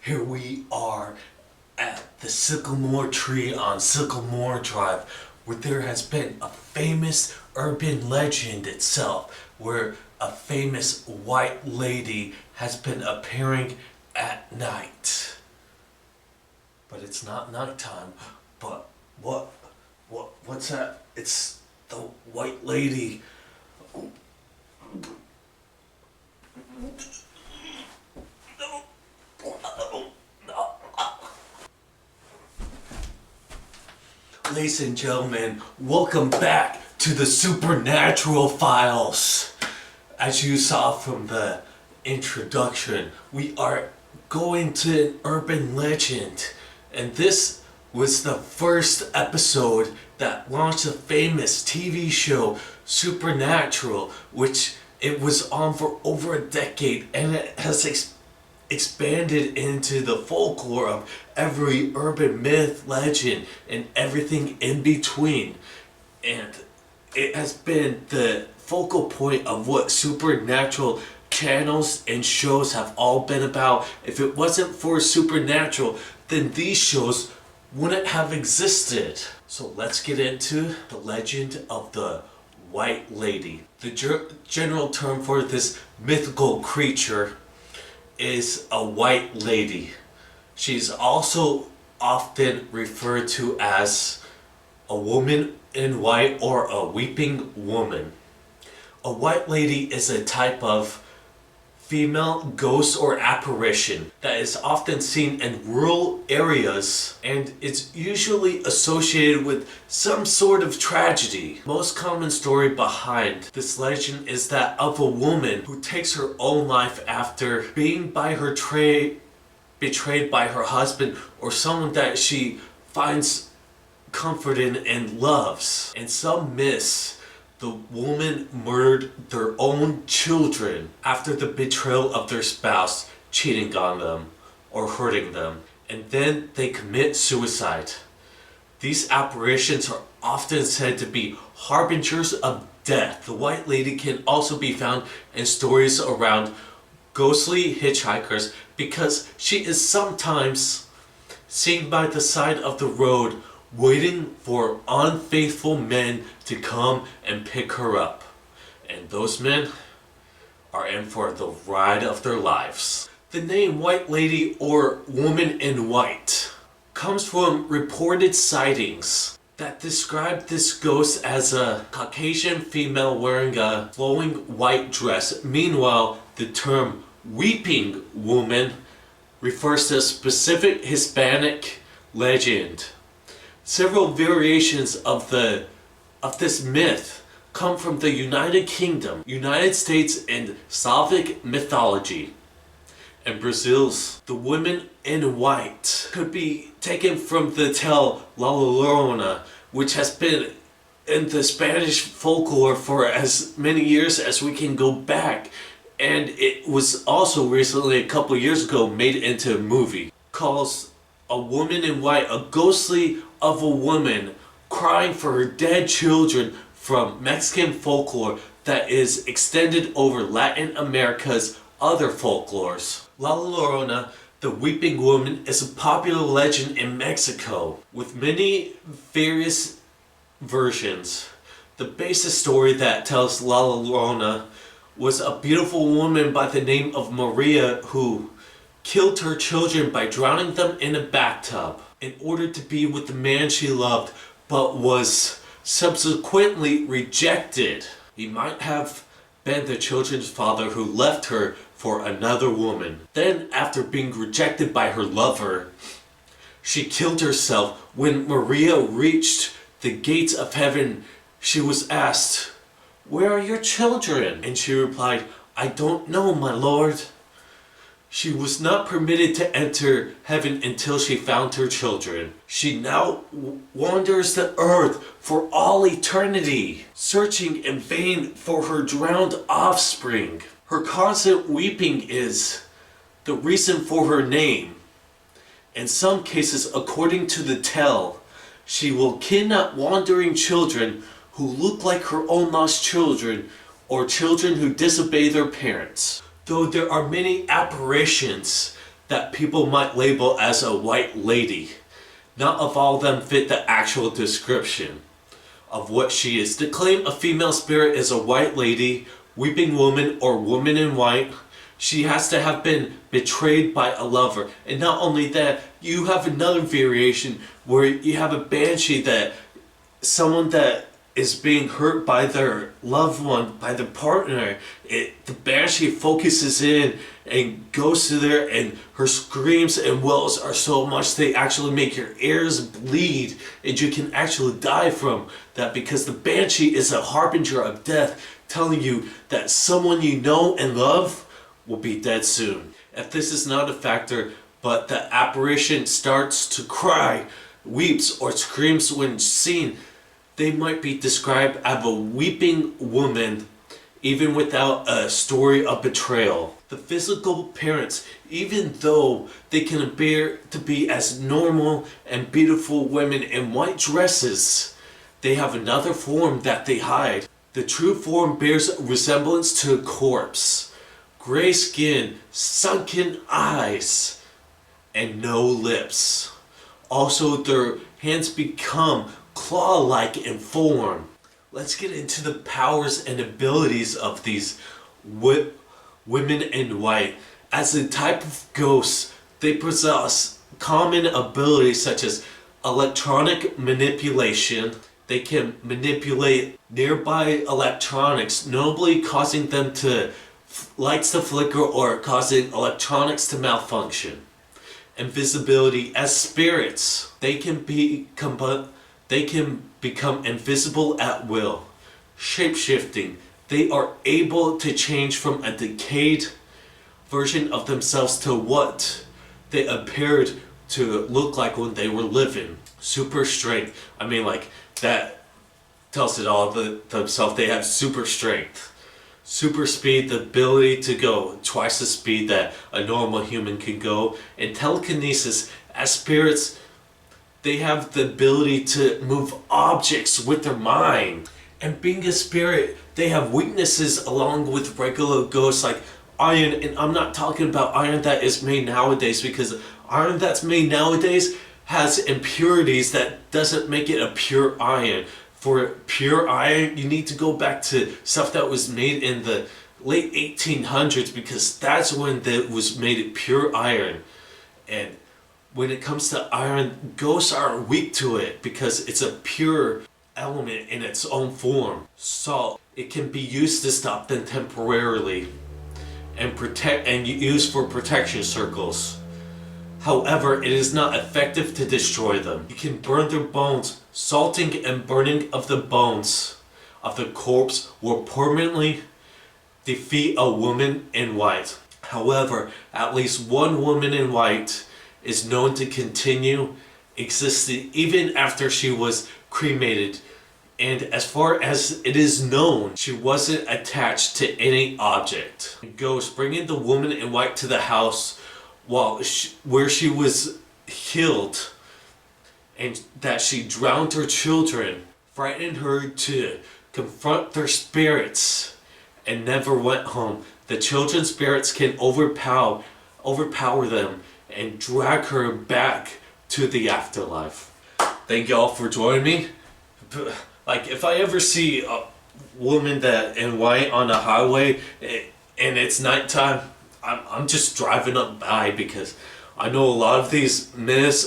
Here we are at the Sycamore Tree on Sycamore Drive, where there has been a famous urban legend itself, where a famous white lady has been appearing at night. But it's not nighttime. But what's that? It's the white lady. Ladies and gentlemen, welcome back to the Supernatural Files. As you saw from the introduction, we are going to an urban legend, and this was the first episode that launched a famous TV show, Supernatural, which it was on for over a decade, and it has expanded into the folklore of every urban myth, legend, and everything in between. And it has been the focal point of what supernatural channels and shows have all been about. If it wasn't for Supernatural, then these shows wouldn't have existed. So let's get into the legend of the White Lady. The general term for this mythical creature is a white lady. She's also often referred to as a woman in white or a weeping woman. A white lady is a type of female ghost or apparition that is often seen in rural areas, and it's usually associated with some sort of tragedy. Most common story behind this legend is that of a woman who takes her own life after being betrayed by her husband or someone that she finds comfort in and loves. In some myths, the woman murdered their own children after the betrayal of their spouse cheating on them or hurting them, and then they commit suicide. These apparitions are often said to be harbingers of death. The White Lady can also be found in stories around ghostly hitchhikers because she is sometimes seen by the side of the road waiting for unfaithful men to come and pick her up. And those men are in for the ride of their lives. The name White Lady or Woman in White comes from reported sightings that describe this ghost as a Caucasian female wearing a flowing white dress. Meanwhile, the term weeping woman refers to a specific Hispanic legend. Several variations of this myth come from the United Kingdom, United States, and Slavic mythology. In Brazil's The Woman in White could be taken from the tale La Llorona, which has been in the Spanish folklore for as many years as we can go back. And it was also recently, a couple years ago, made into a movie. Calls a woman in white a ghostly of a woman crying for her dead children from Mexican folklore that is extended over Latin America's other folklores. La Llorona, the weeping woman, is a popular legend in Mexico with many various versions. The basic story that tells La Llorona was a beautiful woman by the name of Maria who killed her children by drowning them in a bathtub in order to be with the man she loved, but was subsequently rejected. He might have been the children's father who left her for another woman. Then, after being rejected by her lover, she killed herself. When Maria reached the gates of heaven, she was asked, "Where are your children?" And she replied, "I don't know, my lord." She was not permitted to enter heaven until she found her children. She now wanders the earth for all eternity, searching in vain for her drowned offspring. Her constant weeping is the reason for her name. In some cases, according to the tale, she will kidnap wandering children who look like her own lost children or children who disobey their parents. Though there are many apparitions that people might label as a white lady. Not of all of them fit the actual description of what she is. To claim a female spirit is a white lady, weeping woman, or woman in white, she has to have been betrayed by a lover. And not only that, you have another variation where you have a banshee, that someone that is being hurt by their loved one, by their partner. The banshee focuses in and goes to there, and her screams and wails are so much they actually make your ears bleed, and you can actually die from that, because the banshee is a harbinger of death, telling you that someone you know and love will be dead soon. If this is not a factor, but the apparition starts to cry, weeps, or screams when seen, they might be described as a weeping woman, even without a story of betrayal. The physical appearance, even though they can appear to be as normal and beautiful women in white dresses, they have another form that they hide. The true form bears resemblance to a corpse. Gray skin, sunken eyes, and no lips. Also, their hands become claw-like in form. Let's get into the powers and abilities of these women in white. As a type of ghost, they possess common abilities such as electronic manipulation. They can manipulate nearby electronics, notably causing them to lights to flicker or causing electronics to malfunction. Invisibility. As spirits, they can become invisible at will. Shape-shifting. They are able to change from a decayed version of themselves to what they appeared to look like when they were living. Super strength. I mean, like, that tells it all themselves. They have super strength. Super speed, the ability to go twice the speed that a normal human can go. And telekinesis. As spirits, they have the ability to move objects with their mind. And being a spirit, they have weaknesses along with regular ghosts like iron. And I'm not talking about iron that is made nowadays, because iron that's made nowadays has impurities that doesn't make it a pure iron. For pure iron, you need to go back to stuff that was made in the late 1800s, because that's when it was made pure iron. And when it comes to iron, ghosts are weak to it because it's a pure element in its own form. So it can be used to stop them temporarily and used for protection circles. However, it is not effective to destroy them. You can burn their bones. Salting and burning of the bones of the corpse will permanently defeat a woman in white. However, at least one woman in white is known to continue existing even after she was cremated. And as far as it is known, she wasn't attached to any object. Ghost bringing the woman in white to the house where she was killed, and that she drowned her children, frightened her to confront their spirits, and never went home. The children's spirits can overpower them and drag her back to the afterlife. Thank y'all for joining me. Like, if I ever see a woman that in white on a highway and it's nighttime, I'm just driving up by, because I know a lot of these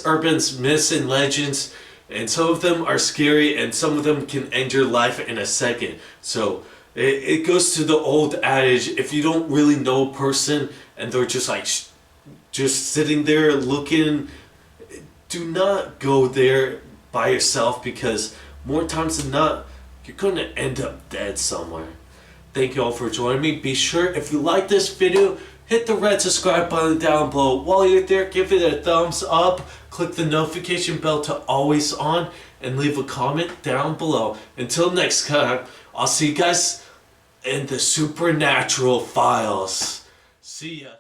urban myths and legends, and some of them are scary and some of them can end your life in a second. So it goes to the old adage, if you don't really know a person and they're just like just sitting there looking, do not go there by yourself, because more times than not you're going to end up dead somewhere. Thank you all for joining me. Be sure, if you like this video, hit the red subscribe button down below. While you're there, give it a thumbs up. Click the notification bell to always on, and leave a comment down below. Until next time, I'll see you guys in the supernatural files. See ya.